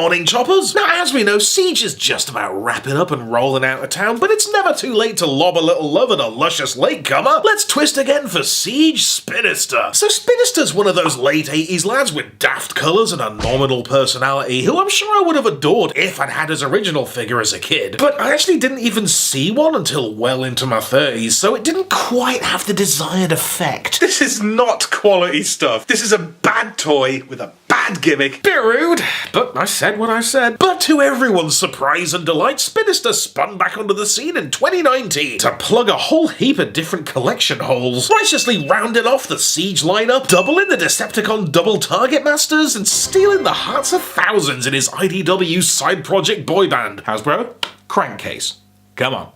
morning, choppers. Now, as we know, Siege is just about wrapping up and rolling out of town, but it's never too late to lob a little love at a luscious latecomer. Let's twist again for Siege Spinister. So Spinister's one of those late 80s lads with daft colours and a nominal personality who I'm sure I would have adored if I'd had his original figure as a kid. But I actually didn't even see one until well into my 30s, so it didn't quite have the desired effect. This is not quality stuff. This is a bad toy with a bad gimmick. Bit rude, but I said what I said. But to everyone's surprise and delight, Spinister spun back onto the scene in 2019 to plug a whole heap of different collection holes, righteously rounding off the Siege lineup, doubling the Decepticon double target masters, and stealing the hearts of thousands in his IDW side project boy band. Hasbro, crankcase. Come on.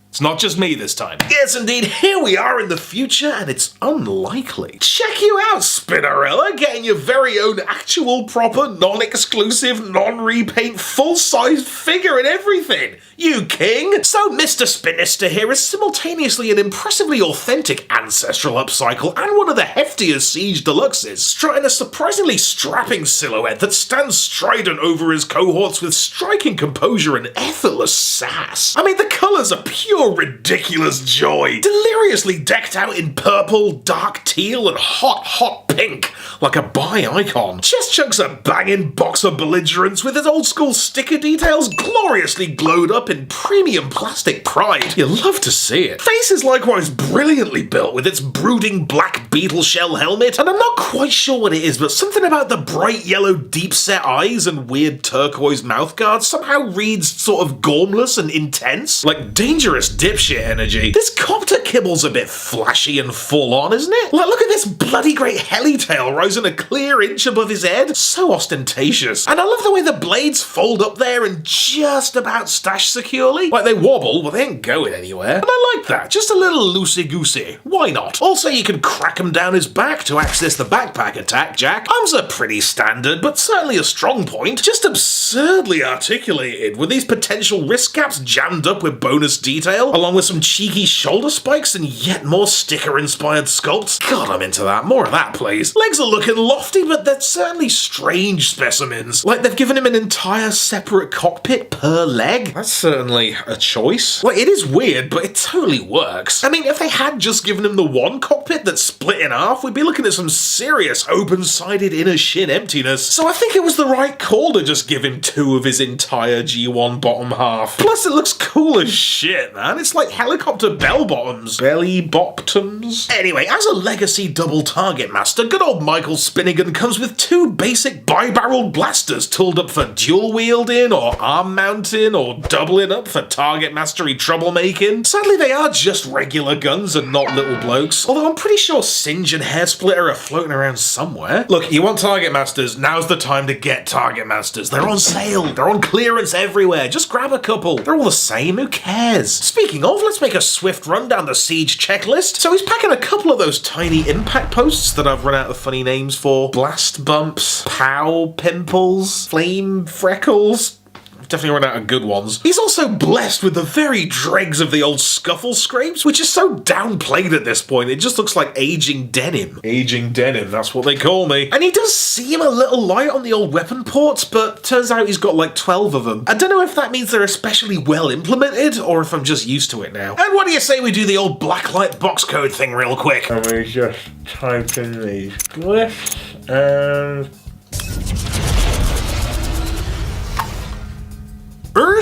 It's not just me this time. Yes, indeed, here we are in the future, and it's unlikely. Check you out, Spinnerella, getting your very own actual, proper, non-exclusive, non-repaint, full-size figure and everything. You king! So Mr. Spinister here is simultaneously an impressively authentic ancestral upcycle and one of the heftier Siege Deluxes, strutting a surprisingly strapping silhouette that stands strident over his cohorts with striking composure and effortless sass. I mean, the colours are pure ridiculous joy, deliriously decked out in purple, dark teal, and hot pink, like a bi icon. Chest chunks a banging box of belligerents with his old school sticker details gloriously glowed up in premium plastic pride. You love to see it. Face is likewise brilliantly built with its brooding black beetle shell helmet, and I'm not quite sure what it is, but something about the bright yellow deep set eyes and weird turquoise mouthguard somehow reads sort of gormless and intense, like dangerous dipshit energy. This copter kibble's a bit flashy and full on, isn't it? Like, look at this bloody great heli tail rising a clear inch above his head. So ostentatious. And I love the way the blades fold up there and just about stash securely. Like, they wobble, but they ain't going anywhere. And I like that. Just a little loosey-goosey. Why not? Also, you can crack him down his back to access the backpack attack jack. Arms are pretty standard, but certainly a strong point. Just absurdly articulated, with these potential wrist caps jammed up with bonus detail, along with some cheeky shoulder spikes and yet more sticker-inspired sculpts. God, I'm into that. More of that, please. Legs are looking lofty, but they're certainly strange specimens. Like, they've given him an entire separate cockpit per leg. That's certainly a choice. Like, it is weird, but it totally works. I mean, if they had just given him the one cockpit that's split in half, we'd be looking at some serious open-sided inner shin emptiness. So I think it was the right call to just give him two of his entire G1 bottom half. Plus, it looks cool as shit, man. It's like helicopter bell-bottoms. Belly-bottoms? Anyway, as a legacy double target master, good old Michael Spinnigan comes with two basic bi-barreled blasters tooled up for dual-wielding or arm-mounting or doubling up for target mastery troublemaking. Sadly, they are just regular guns and not little blokes, although I'm pretty sure Singe and Hairsplitter are floating around somewhere. Look, you want target masters, now's the time to get target masters. They're on sale, they're on clearance everywhere, just grab a couple. They're all the same, who cares? Speaking of, let's make a swift run down the Siege checklist. So he's packing a couple of those tiny impact posts that I've run out of funny names for. Blast bumps, pow pimples, flame freckles. Definitely run out of good ones. He's also blessed with the very dregs of the old scuffle scrapes, which is so downplayed at this point, it just looks like aging denim. Aging denim, that's what they call me. And he does seem a little light on the old weapon ports, but turns out he's got like 12 of them. I don't know if that means they're especially well implemented, or if I'm just used to it now. And what do you say we do the old blacklight box code thing real quick? Let me just type in these glyphs and...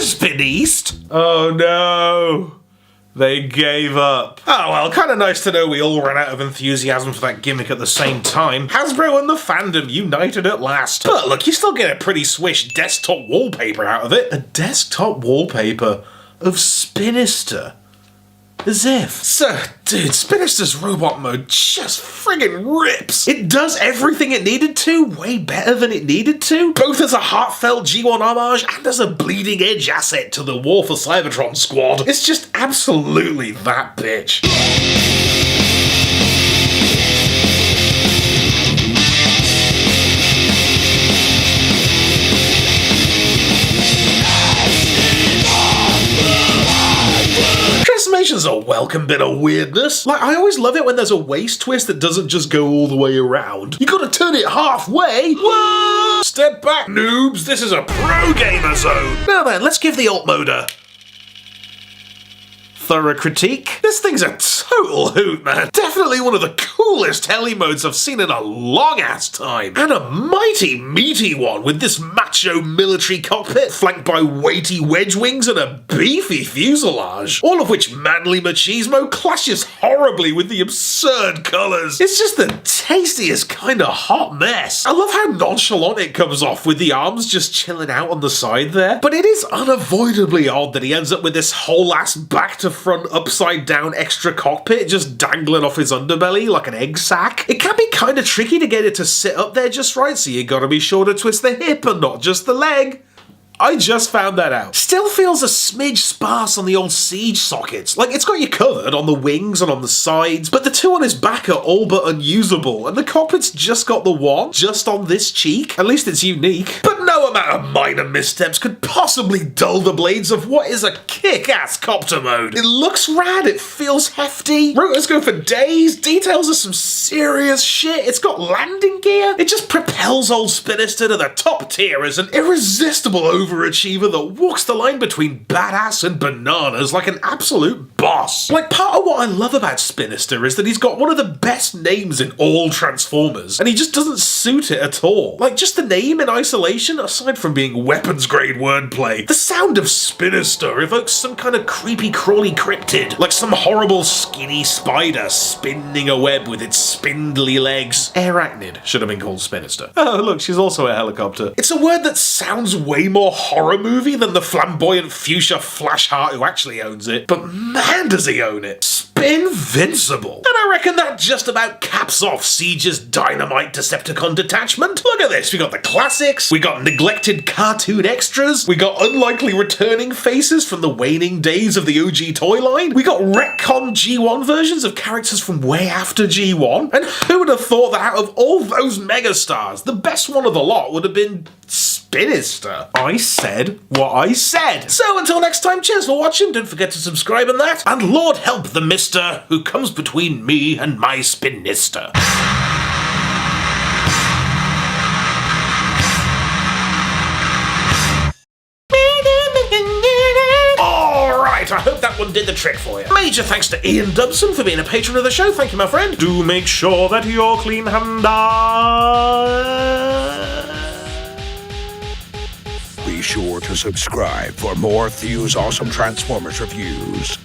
Spinister? Oh no! They gave up. Oh well, kinda nice to know we all ran out of enthusiasm for that gimmick at the same time. Hasbro and the fandom united at last. But look, you still get a pretty swish desktop wallpaper out of it. A desktop wallpaper of Spinister. As if. So, dude, Spinister's robot mode just friggin' rips. It does everything it needed to, way better than it needed to, both as a heartfelt G1 homage and as a bleeding edge asset to the War for Cybertron squad. It's just absolutely that bitch. Transformation's a welcome bit of weirdness. Like, I always love it when there's a waist twist that doesn't just go all the way around. You gotta turn it halfway. What? Step back, noobs. This is a pro gamer zone. Now then, let's give the alt mode a thorough critique. This thing's a total hoot, man. Definitely one of the coolest heli modes I've seen in a long ass time. And a mighty meaty one with this macho military cockpit flanked by weighty wedge wings and a beefy fuselage. All of which manly machismo clashes horribly with the absurd colours. It's just the tastiest kind of hot mess. I love how nonchalant it comes off with the arms just chilling out on the side there. But it is unavoidably odd that he ends up with this whole ass back to front upside down extra cockpit just dangling off his underbelly like an egg sack. It can be kind of tricky to get it to sit up there just right, so you gotta be sure to twist the hip and not just the leg. I just found that out. Still feels a smidge sparse on the old siege sockets. Like, it's got you covered on the wings and on the sides, but the two on his back are all but unusable, and the cockpit's just got the one, just on this cheek. At least it's unique. But no amount of minor missteps could possibly dull the blades of what is a kick-ass copter mode. It looks rad, it feels hefty, rotors go for days, details are some serious shit, it's got landing gear. It just propels old Spinister to the top tier as an irresistible overachiever that walks the line between badass and bananas like an absolute boss. Like, part of what I love about Spinister is that he's got one of the best names in all Transformers, and he just doesn't suit it at all. Like, just the name in isolation, aside from being weapons grade wordplay, the sound of Spinister evokes some kind of creepy crawly cryptid, like some horrible skinny spider spinning a web with its spindly legs. Arachnid should have been called Spinister. Oh look, she's also a helicopter. It's a word that sounds way more horror movie than the flamboyant fuchsia Flashheart who actually owns it, but man does he own it. Spinvincible. And I reckon that just about caps off Siege's dynamite Decepticon detachment. Look at this, we got the classics, we got neglected cartoon extras, we got unlikely returning faces from the waning days of the OG toy line, we got retcon G1 versions of characters from way after G1, and who would have thought that out of all those megastars, the best one of the lot would have been Spinister. I said what I said. So until next time, cheers for watching, don't forget to subscribe and that, and Lord help the mister who comes between me and my Spinister. I hope that one did the trick for you. Major thanks to Ian Dubson for being a patron of the show. Thank you, my friend. Do make sure that you're clean-handed. Be sure to subscribe for more Thew's awesome Transformers reviews.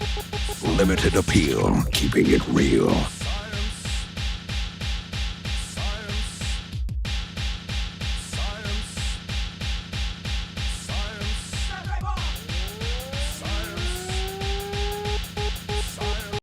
Limited appeal, keeping it real.